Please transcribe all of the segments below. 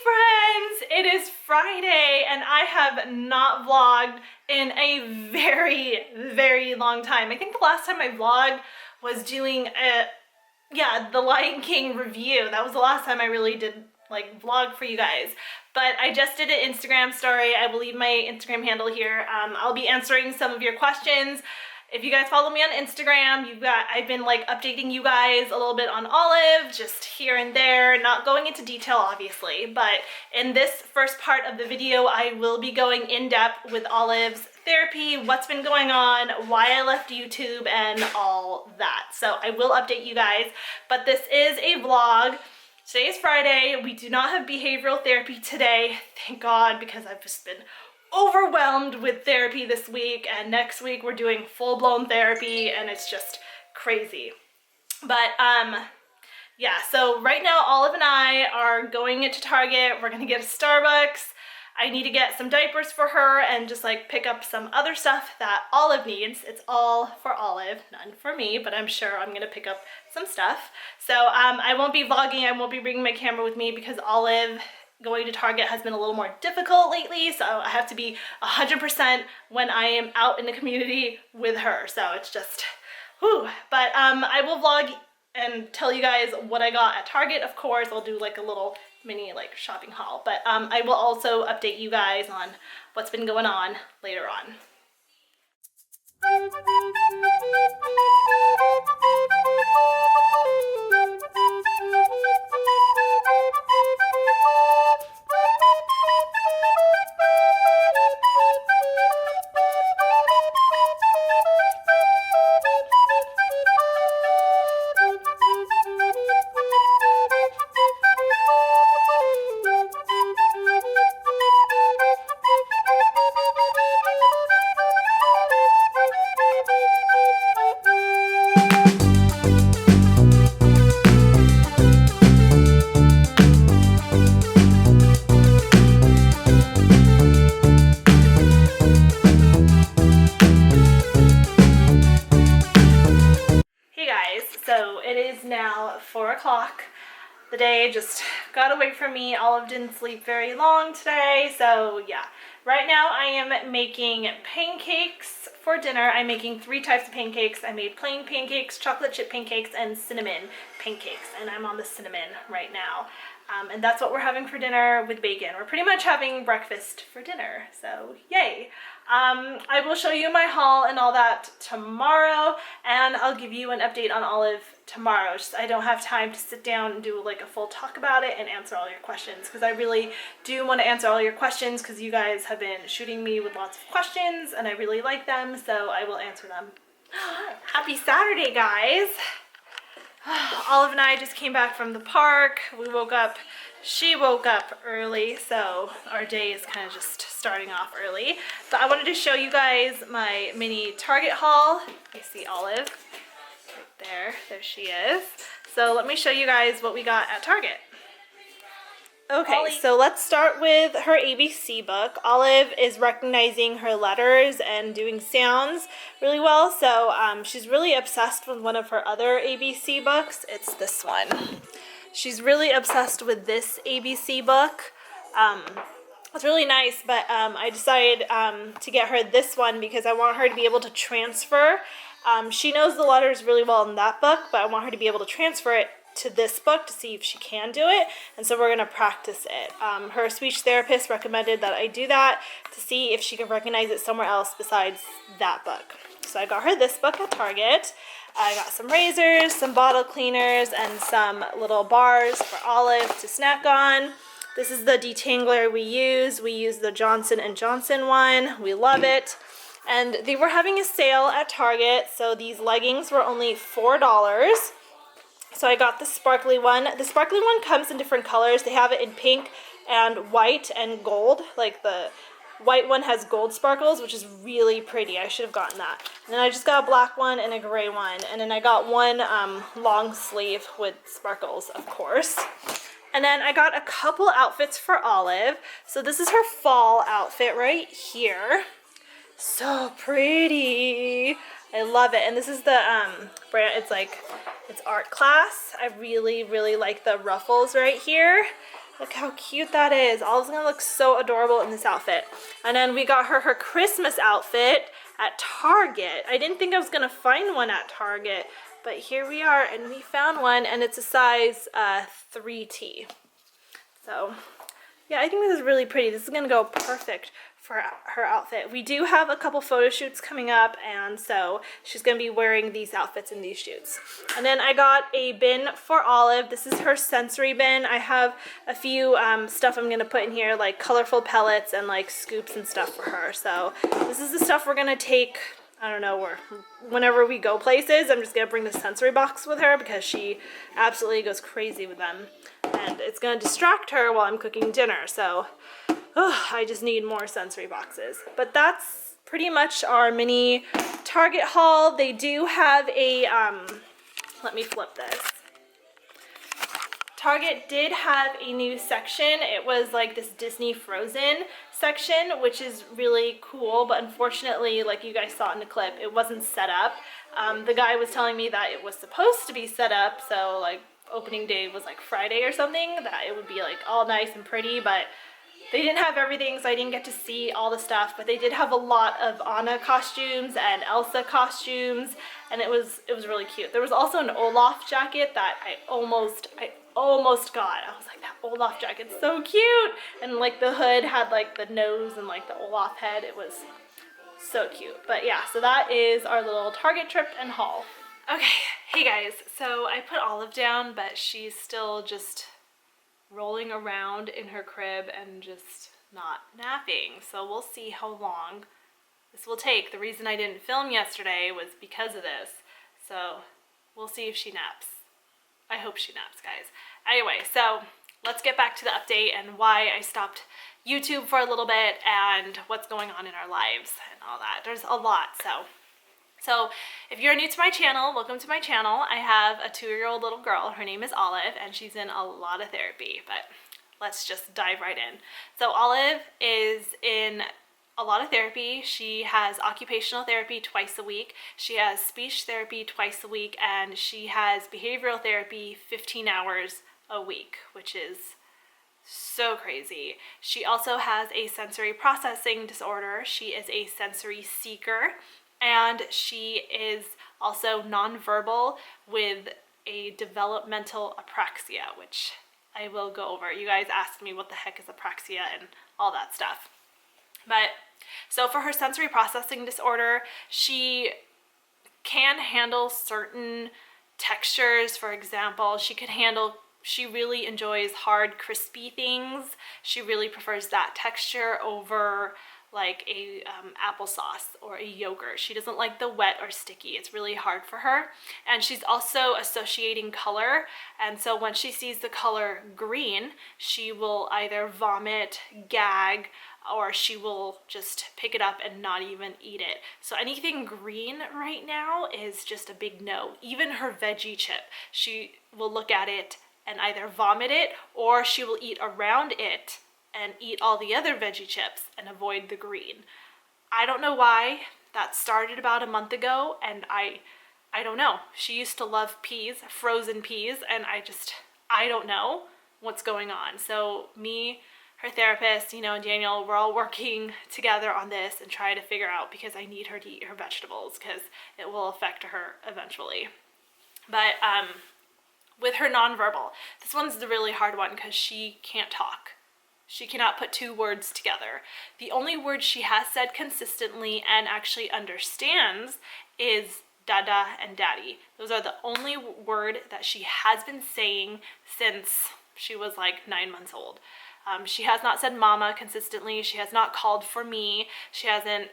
Friends! It is Friday and I have not vlogged in a very long time. I think the last time I vlogged was doing the Lion King review. That was the last time I really did like vlog for you guys. But I just did an Instagram story. I will leave my Instagram handle here. I'll be answering some of your questions. If you guys follow me on Instagram, I've been like updating you guys a little bit on Olive, just here and there, not going into detail obviously, but in this first part of the video, I will be going in depth with Olive's therapy, what's been going on, why I left YouTube, and all that. So I will update you guys, but this is a vlog. Today is Friday. We do not have behavioral therapy today, thank God, because I've just been overwhelmed with therapy this week, and next week we're doing full-blown therapy and it's just crazy. But yeah, so right now Olive and I are going into Target. We're gonna get a Starbucks. I need to get some diapers for her and just like pick up some other stuff that Olive needs. It's all for Olive, none for me, but I'm sure I'm gonna pick up some stuff. So I won't be vlogging, I won't be bringing my camera with me because Olive going to Target has been a little more difficult lately, so I have to be 100% when I am out in the community with her. So it's just, whew. But I will vlog and tell you guys what I got at Target. Of course, I'll do like a little mini like shopping haul, but I will also update you guys on what's been going on later on. So it is now 4 o'clock. The day just got away from me. Olive didn't sleep very long today, so yeah. Right now I am making pancakes for dinner. I'm making 3 types of pancakes. I made plain pancakes, chocolate chip pancakes, and cinnamon pancakes, and I'm on the cinnamon right now. And that's what we're having for dinner with bacon. We're pretty much having breakfast for dinner, so yay. I will show you my haul and all that tomorrow, and I'll give you an update on Olive tomorrow. Just I don't have time to sit down and do like a full talk about it and answer all your questions, because I really do want to answer all your questions because you guys have been shooting me with lots of questions and I really like them, so I will answer them. Happy Saturday, guys. Olive and I just came back from the park. We woke up, she woke up early, so our day is kind of just starting off early. But I wanted to show you guys my mini Target haul. You see Olive right there, there she is. So let me show you guys what we got at Target. Okay, so let's start with her ABC book. Olive is recognizing her letters and doing sounds really well, so she's really obsessed with one of her other ABC books. It's this one. She's really obsessed with this ABC book. It's really nice, but I decided to get her this one because I want her to be able to transfer. She knows the letters really well in that book, but I want her to be able to transfer it to this book to see if she can do it, and so we're going to practice it. Her speech therapist recommended that I do that to see if she can recognize it somewhere else besides that book. So I got her this book at Target. I got some razors, some bottle cleaners, and some little bars for Olive to snack on. This is the detangler we use. We use the Johnson & Johnson one. We love it. And they were having a sale at Target, so these leggings were only $4. So I got the sparkly one. The sparkly one comes in different colors. They have it in pink and white and gold. Like the white one has gold sparkles, which is really pretty. I should have gotten that. And then I just got a black one and a gray one. And then I got one long sleeve with sparkles, of course. And then I got a couple outfits for Olive. So this is her fall outfit right here. So pretty. I love it. And this is the brand, it's Art Class. I really like the ruffles right here. Look how cute that is. Olive's gonna look so adorable in this outfit. And then we got her her Christmas outfit at Target. I didn't think I was gonna find one at Target, but here we are, and we found one, and it's a size 3T. So yeah, I think this is really pretty. This is gonna go perfect for her outfit. We do have a couple photo shoots coming up, and so she's gonna be wearing these outfits in these shoots. And then I got a bin for Olive. This is her sensory bin. I have a few stuff I'm gonna put in here, like colorful pellets and like scoops and stuff for her. So this is the stuff we're gonna take, I don't know, whenever we go places. I'm just gonna bring the sensory box with her because she absolutely goes crazy with them. And it's gonna distract her while I'm cooking dinner, so I just need more sensory boxes. But that's pretty much our mini Target haul. They do have a, let me flip this. Target did have a new section. It was like this Disney Frozen section, which is really cool, but unfortunately, like you guys saw in the clip, it wasn't set up. The guy was telling me that it was supposed to be set up, so like opening day was like Friday or something, that it would be like all nice and pretty, but they didn't have everything, so I didn't get to see all the stuff. But they did have a lot of Anna costumes and Elsa costumes, and it was really cute. There was also an Olaf jacket that I almost got. I was like, that Olaf jacket's so cute, and like the hood had like the nose and like the Olaf head. It was so cute. But yeah, so that is our little Target trip and haul. Okay, hey guys, so I put Olive down, but she's still just rolling around in her crib and just not napping. So we'll see how long this will take. The reason I didn't film yesterday was because of this. So we'll see if she naps. I hope she naps, guys. Anyway, so let's get back to the update and why I stopped YouTube for a little bit and what's going on in our lives and all that. There's a lot, So if you're new to my channel, welcome to my channel. I have a 2-year-old little girl. Her name is Olive, and she's in a lot of therapy, but let's just dive right in. So Olive is in a lot of therapy. She has occupational therapy twice a week. She has speech therapy twice a week, and she has behavioral therapy 15 hours a week, which is so crazy. She also has a sensory processing disorder. She is a sensory seeker. And she is also nonverbal with a developmental apraxia, which I will go over. You guys asked me what the heck is apraxia and all that stuff. But so for her sensory processing disorder, she can handle certain textures. For example, she really enjoys hard, crispy things. She really prefers that texture over like a applesauce or a yogurt. She doesn't like the wet or sticky. It's really hard for her. And she's also associating color. And so when she sees the color green, she will either vomit, gag, or she will just pick it up and not even eat it. So anything green right now is just a big no. Even her veggie chip, she will look at it and either vomit it or she will eat around it and eat all the other veggie chips and avoid the green. I don't know why. That started about a month ago, and I don't know. She used to love peas, frozen peas, and I don't know what's going on. So me, her therapist, and Daniel, we're all working together on this and trying to figure out, because I need her to eat her vegetables because it will affect her eventually. But with her nonverbal, this one's the really hard one because she can't talk. She cannot put 2 words together. The only word she has said consistently and actually understands is dada and daddy. Those are the only word that she has been saying since she was like 9 months old. She has not said mama consistently. She has not called for me. She hasn't,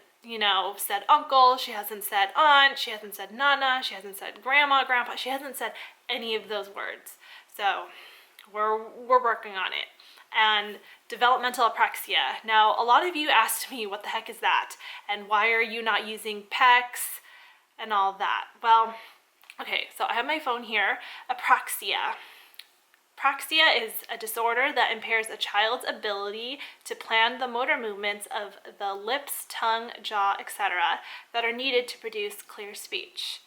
said uncle. She hasn't said aunt. She hasn't said nana. She hasn't said grandma, grandpa. She hasn't said any of those words. So we're working on it. And developmental apraxia. Now, a lot of you asked me, what the heck is that? And why are you not using PECs and all that? Well, okay, so I have my phone here. Apraxia. Apraxia is a disorder that impairs a child's ability to plan the motor movements of the lips, tongue, jaw, etc. that are needed to produce clear speech.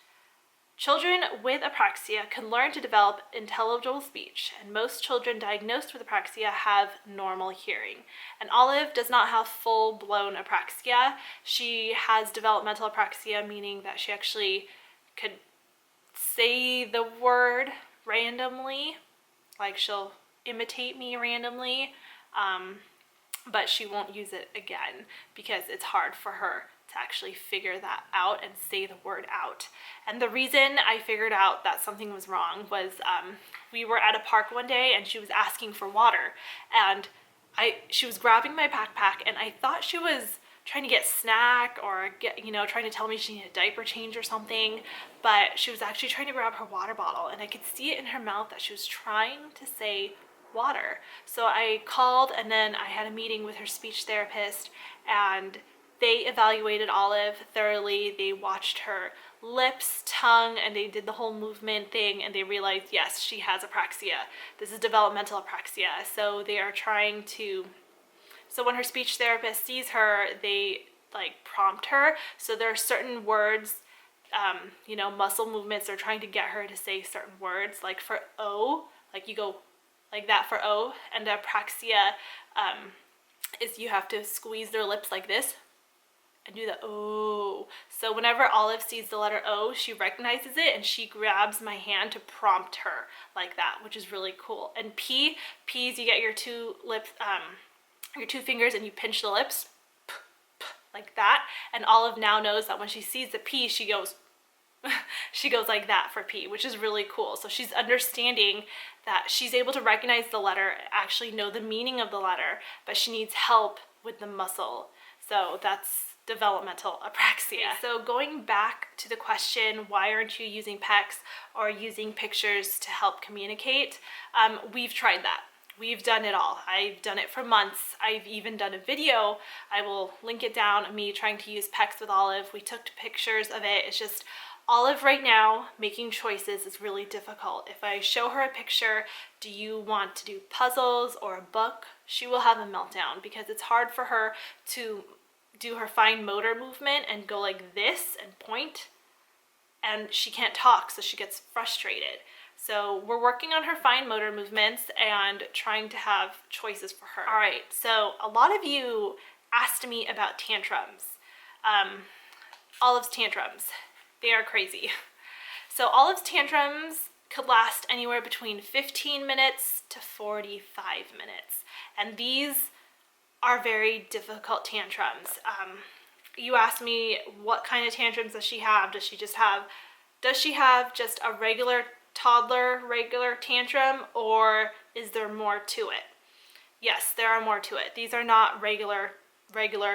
Children with apraxia can learn to develop intelligible speech, and most children diagnosed with apraxia have normal hearing. And Olive does not have full-blown apraxia. She has developmental apraxia, meaning that she actually could say the word randomly, like she'll imitate me randomly, but she won't use it again because it's hard for her to actually figure that out and say the word out. And the reason I figured out that something was wrong was we were at a park one day and she was asking for water, and she was grabbing my backpack, and I thought she was trying to get snack or trying to tell me she needed a diaper change or something, but she was actually trying to grab her water bottle, and I could see it in her mouth that she was trying to say water. So I called, and then I had a meeting with her speech therapist, and they evaluated Olive thoroughly. They watched her lips, tongue, and they did the whole movement thing, and they realized, yes, she has apraxia. This is developmental apraxia. So they are trying to, so when her speech therapist sees her, they prompt her. So there are certain words, muscle movements, they're trying to get her to say certain words, like for O, like you go like that for O, and the apraxia is you have to squeeze their lips like this and do the O. So whenever Olive sees the letter O, she recognizes it and she grabs my hand to prompt her like that, which is really cool. And P is you get your two fingers and you pinch the lips like that. And Olive now knows that when she sees the P, she goes like that for P, which is really cool. So she's understanding that she's able to recognize the letter, actually know the meaning of the letter, but she needs help with the muscle. So that's developmental apraxia. So going back to the question, why aren't you using PECs or using pictures to help communicate? We've tried that. We've done it all. I've done it for months. I've even done a video. I will link it down of me trying to use PECs with Olive. We took pictures of it. It's just Olive right now making choices is really difficult. If I show her a picture, do you want to do puzzles or a book? She will have a meltdown because it's hard for her to do her fine motor movement and go like this and point, and she can't talk, so she gets frustrated. So we're working on her fine motor movements and trying to have choices for her. All right, so a lot of you asked me about tantrums. Olive's tantrums, they are crazy. So Olive's tantrums could last anywhere between 15 minutes to 45 minutes, and these are very difficult tantrums. You asked me what kind of tantrums does she have? Does she have just a regular toddler, regular tantrum, or is there more to it? Yes, there are more to it. These are not regular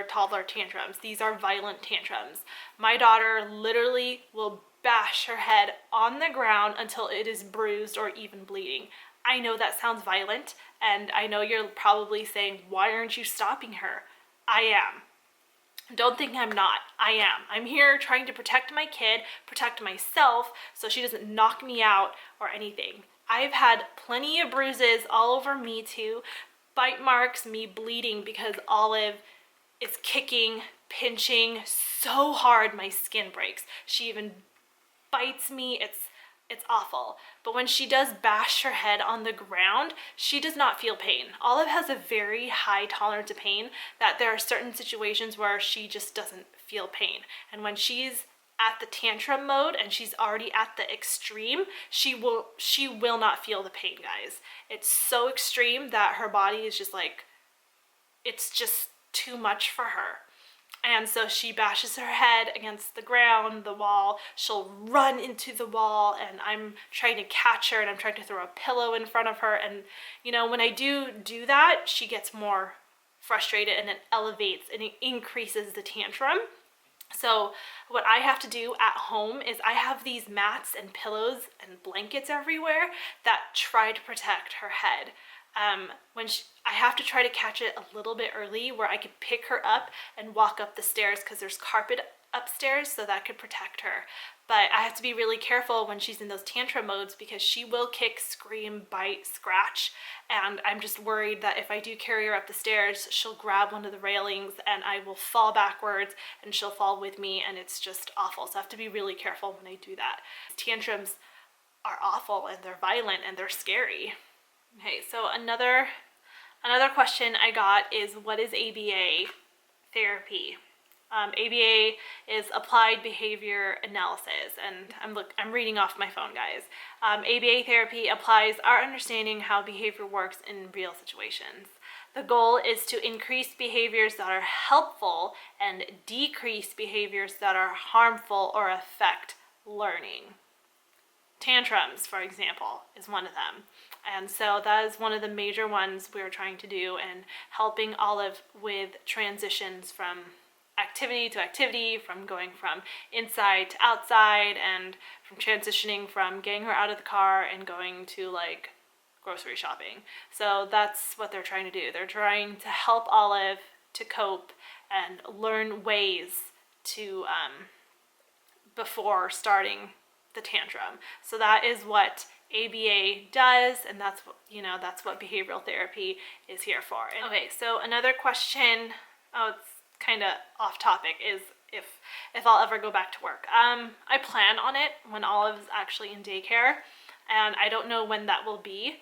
toddler tantrums. These are violent tantrums. My daughter literally will bash her head on the ground until it is bruised or even bleeding. I know that sounds violent, and I know you're probably saying, why aren't you stopping her? I am. Don't think I'm not. I am. I'm here trying to protect my kid, protect myself, so she doesn't knock me out or anything. I've had plenty of bruises all over me too, bite marks, me bleeding because Olive is kicking, pinching so hard my skin breaks. She even bites me. It's awful. But when she does bash her head on the ground, she does not feel pain. Olive has a very high tolerance to pain, that there are certain situations where she just doesn't feel pain. And when she's at the tantrum mode and she's already at the extreme, she will not feel the pain, guys. It's so extreme that her body is just like, it's just too much for her. And so she bashes her head against the ground, the wall. She'll run into the wall, and I'm trying to catch her, and I'm trying to throw a pillow in front of her. And, when I do that, she gets more frustrated, and it elevates and it increases the tantrum. So what I have to do at home is I have these mats and pillows and blankets everywhere that try to protect her head. I have to try to catch it a little bit early where I could pick her up and walk up the stairs because there's carpet upstairs, so that could protect her. But I have to be really careful when she's in those tantrum modes because she will kick, scream, bite, scratch, and I'm just worried that if I do carry her up the stairs, she'll grab one of the railings and I will fall backwards and she'll fall with me, and it's just awful. So I have to be really careful when I do that. Tantrums are awful and they're violent and they're scary. Okay, so another question I got is, what is ABA therapy? ABA is Applied Behavior Analysis, and I'm reading off my phone, guys. ABA therapy applies our understanding how behavior works in real situations. The goal is to increase behaviors that are helpful and decrease behaviors that are harmful or affect learning. Tantrums, for example, is one of them. And so that is one of the major ones we're trying to do, and helping Olive with transitions from activity to activity, from going from inside to outside, and from transitioning from getting her out of the car and going to like grocery shopping. So that's what they're trying to do. They're trying to help Olive to cope and learn ways to before starting the tantrum. So that is what ABA does, and that's what, that's what behavioral therapy is here for. And okay, so another question, it's kind of off topic, is if I'll ever go back to work. I plan on it when Olive's actually in daycare, and I don't know when that will be.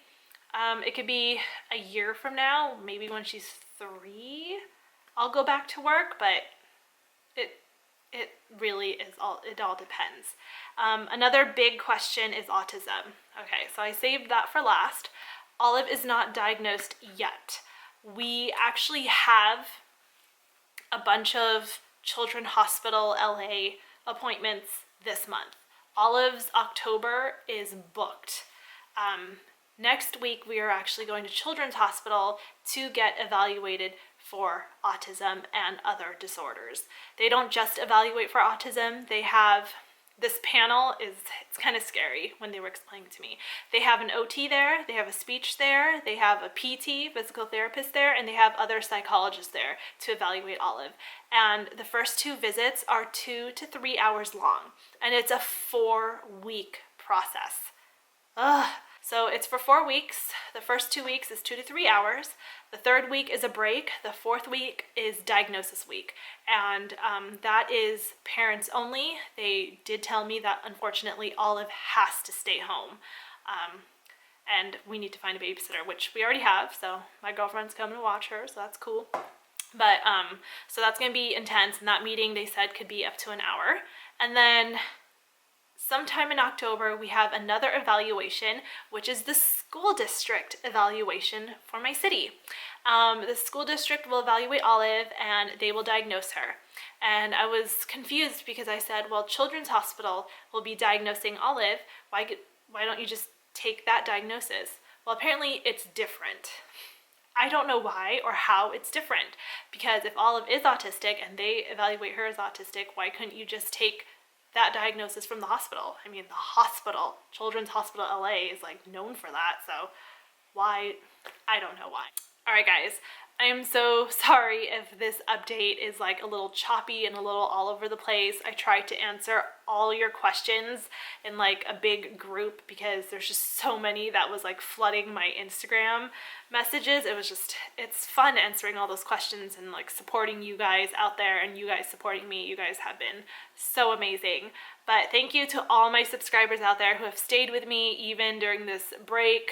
It could be a year from now, maybe when she's 3, I'll go back to work, but it really is it all depends. Another big question is autism. Okay, so I saved that for last. Olive is not diagnosed yet. We actually have a bunch of Children's Hospital LA appointments this month. Olive's October is booked. Next week we are actually going to Children's Hospital to get evaluated for autism and other disorders. They don't just evaluate for autism. They have this panel, it's kind of scary when they were explaining to me. They have an OT there, they have a speech there, they have a PT, physical therapist there, and they have other psychologists there to evaluate Olive. And the first 2 visits are 2 to 3 hours long, and it's a 4-week process. Ugh. So it's for 4 weeks. The first 2 weeks is 2 to 3 hours. The 3rd week is a break. The 4th week is diagnosis week. And that is parents only. They did tell me that unfortunately Olive has to stay home. And we need to find a babysitter, which we already have. So my girlfriend's coming to watch her, so that's cool. But so that's going to be intense. And that meeting, they said, could be up to an hour. And then sometime in October, we have another evaluation, which is the school district evaluation for my city. The school district will evaluate Olive and they will diagnose her. And I was confused because I said, well, Children's Hospital will be diagnosing Olive. Why don't you just take that diagnosis? Well, apparently it's different. I don't know why or how it's different, because if Olive is autistic and they evaluate her as autistic, why couldn't you just take that diagnosis from the hospital? I mean, the hospital, Children's Hospital LA, is like known for that, so why? I don't know why. All right, guys, I am so sorry if this update is like a little choppy and a little all over the place. I tried to answer all your questions in like a big group because there's just so many that was like flooding my Instagram messages. It's fun answering all those questions and like supporting you guys out there, and you guys supporting me. You guys have been so amazing. But thank you to all my subscribers out there who have stayed with me even during this break.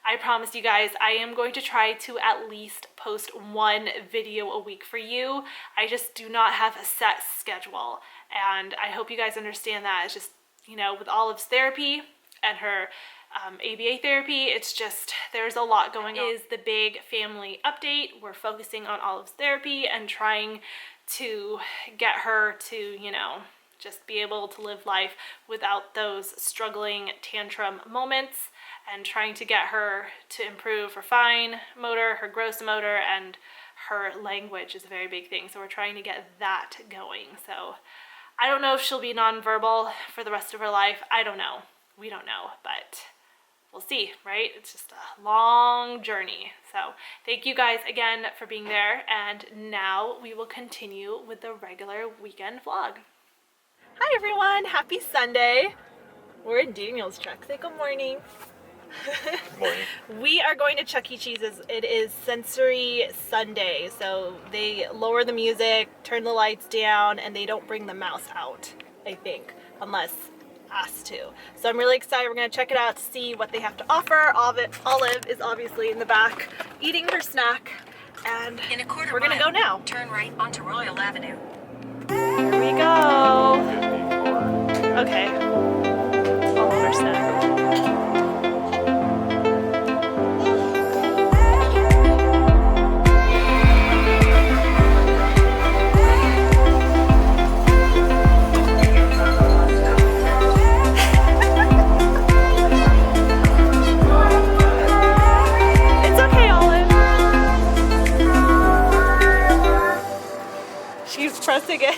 I promise you guys, I am going to try to at least post 1 video a week for you. I just do not have a set schedule, and I hope you guys understand that. It's just, with Olive's therapy and her ABA therapy, it's just, there's a lot going on. Is the big family update. We're focusing on Olive's therapy and trying to get her to, just be able to live life without those struggling tantrum moments, and trying to get her to improve her fine motor, her gross motor, and her language is a very big thing. So we're trying to get that going. So I don't know if she'll be nonverbal for the rest of her life. I don't know. We don't know, but we'll see, right? It's just a long journey. So thank you guys again for being there. And now we will continue with the regular weekend vlog. Hi everyone, happy Sunday. We're in Daniel's truck. Say good morning. Good morning. We are going to Chuck E. Cheese's. It is Sensory Sunday, so they lower the music, turn the lights down, and they don't bring the mouse out, I think, unless asked to. So I'm really excited. We're going to check it out to see what they have to offer. Olive is obviously in the back eating her snack, and we're going to go now. Turn right onto Royal Avenue. Here we go. Okay. I'll hold her snack. It's okay, Olive. She's pressing it.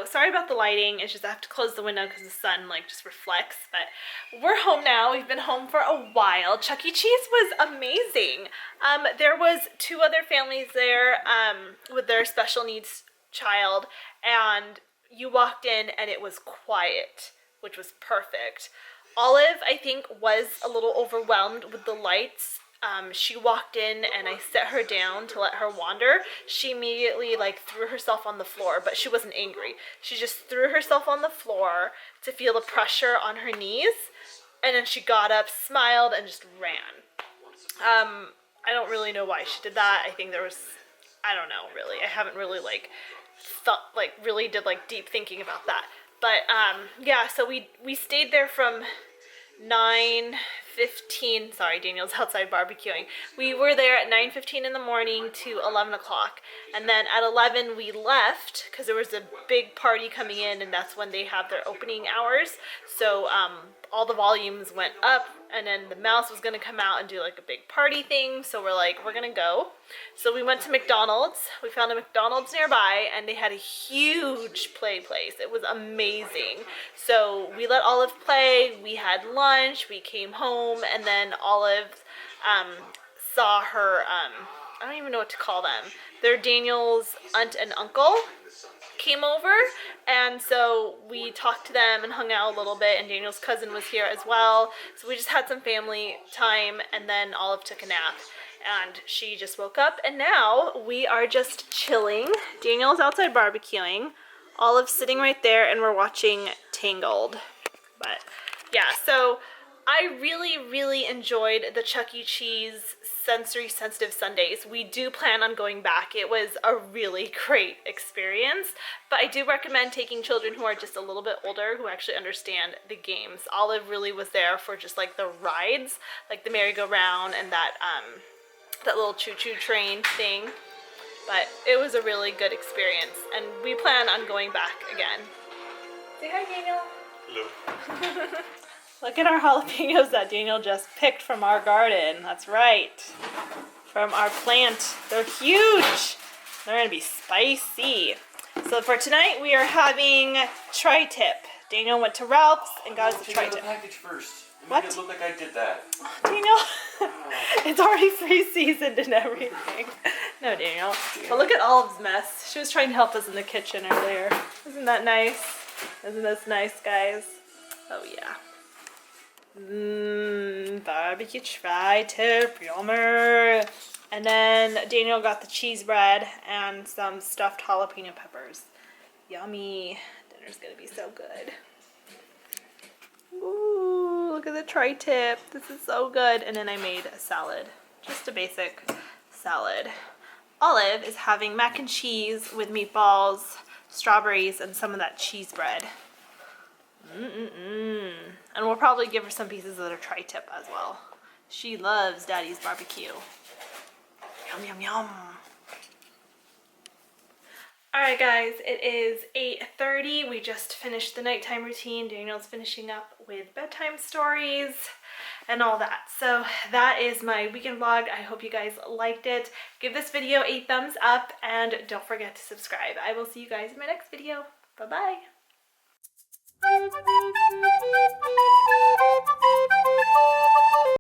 Sorry about the lighting. It's just I have to close the window because the sun like just reflects, but we're home now. We've been home for a while. Chuck E. Cheese was amazing. There was 2 other families there with their special needs child, and you walked in and it was quiet, which was perfect. Olive, I think, was a little overwhelmed with the lights. She walked in and I set her down to let her wander. She immediately like threw herself on the floor, but she wasn't angry. She just threw herself on the floor to feel the pressure on her knees, and then she got up, smiled, and just ran. I don't really know why she did that. I think there was, I don't know really. I haven't really really did deep thinking about that. But yeah, so we stayed there from 9:15, sorry, Daniel's outside barbecuing. We were there at 9:15 in the morning to 11 o'clock. And then at 11 we left because there was a big party coming in, and that's when they have their opening hours. So all the volumes went up, and then the mouse was going to come out and do like a big party thing. So we're like, we're going to go. So we went to McDonald's. We found a McDonald's nearby, and they had a huge play place. It was amazing. So we let Olive play. We had lunch. We came home, and then Olive saw her, I don't even know what to call them. They're Daniel's aunt and uncle came over, and so we talked to them and hung out a little bit, and Daniel's cousin was here as well. So we just had some family time, and then Olive took a nap. And she just woke up, and now we are just chilling. Daniel's outside barbecuing. Olive's sitting right there, and we're watching Tangled. But yeah, so I really enjoyed the Chuck E. Cheese Sensory Sensitive Sundays. We do plan on going back. It was a really great experience, but I do recommend taking children who are just a little bit older, who actually understand the games. Olive really was there for just like the rides, like the merry-go-round and that little choo-choo train thing. But it was a really good experience, and we plan on going back again. Say hi, Daniel. Hello. Look at our jalapenos that Daniel just picked from our garden. That's right. From our plant. They're huge. They're going to be spicy. So for tonight, we are having tri-tip. Daniel went to Ralph's and got us a tri-tip. The package first. What? Make it look like I did that. Daniel, it's already pre-seasoned and everything. No, Daniel. But look at Olive's mess. She was trying to help us in the kitchen earlier. Isn't that nice? Isn't this nice, guys? Oh, yeah. Barbecue tri-tip, yummer. And then Daniel got the cheese bread and some stuffed jalapeno peppers. Yummy. Dinner's gonna be so good. Ooh, look at the tri-tip. This is so good. And then I made a salad. Just a basic salad. Olive is having mac and cheese with meatballs, strawberries, and some of that cheese bread. And we'll probably give her some pieces of the tri-tip as well. She loves Daddy's barbecue. Yum, yum, yum. Alright guys, it is 8:30. We just finished the nighttime routine. Daniel's finishing up with bedtime stories and all that. So that is my weekend vlog. I hope you guys liked it. Give this video a thumbs up and don't forget to subscribe. I will see you guys in my next video. Bye-bye.